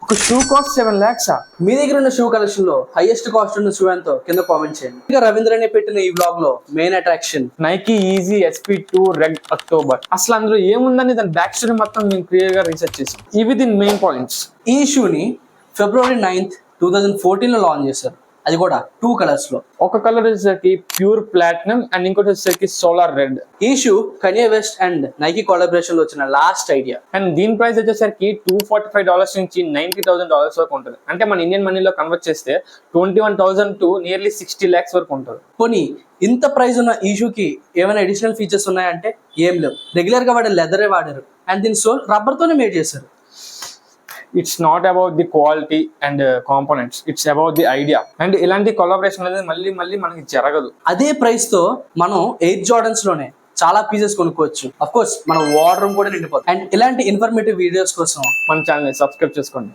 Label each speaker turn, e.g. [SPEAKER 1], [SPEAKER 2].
[SPEAKER 1] ఒక shoe cost 7 lakhs.
[SPEAKER 2] మీ దగ్గర ఉన్న షూ కలెక్షన్ లో హైయెస్ట్ కాస్ట్ ఉన్న షూ ఎంతో కింద కామెంట్ చేయండి. ఇంకా రవీంద్ర అనే పెట్టిన ఈ బ్లాగ్ లో main attraction
[SPEAKER 1] Nike easy SP2 red October. అసలు అందులో ఏముందని దాని బ్యాక్ స్టోరీ మొత్తం మేము క్లియర్ గా రీసెర్చ్ చేసాం. ఇవి దీని మెయిన్ పాయింట్స్.
[SPEAKER 2] ఈ షూని February 9th, 2014 లో లాంచ్ చేశారు. అది కూడా 2 కలర్స్ లో.
[SPEAKER 1] ఒక కలర్ వచ్చేసరికి ప్యూర్ ప్లాటినం అండ్ ఇంకోటి వచ్చేసరికి సోలార్ రెడ్.
[SPEAKER 2] ఈ shoe Kanye West and Nike collaboration లో వచ్చిన లాస్ట్ ఐడియా.
[SPEAKER 1] అండ్ దీని ప్రైస్ వచ్చేసరికి $245 నుంచి $90,000 వరకు ఉంటుంది. అంటే మన ఇండియన్ మనీలో కన్వర్ట్ చేస్తే 21,000 to nearly 60 lakhs వరకు ఉంటుంది.
[SPEAKER 2] పోనీ ఇంత ప్రైస్ ఉన్న ఈ షూకి ఏమైనా అడిషనల్ ఫీచర్స్ ఉన్నాయంటే ఏం లేవు. రెగ్యులర్ గా వాడే లెదరే వాడారు అండ్ దీని సోల్ రబ్బర్ తోనే మేడ్ చేశారు.
[SPEAKER 1] It's not about the quality and components, it's about the idea. And ఇలాంటి కొలాబరేషన్ అనేది మళ్ళీ మనకి జరగదు.
[SPEAKER 2] అదే ప్రైస్ తో మనం 8 Jordans లోనే చాలా పీసెస్ కొనుక్కోవచ్చు. అఫ్ కోర్స్ మన వార్డ్ రూమ్ కూడా నిండిపోతుంది. అండ్ ఇలాంటి ఇన్ఫర్మేటివ్ వీడియోస్ కోసం
[SPEAKER 1] మన ఛానల్ సబ్స్క్రైబ్ చేసుకోండి.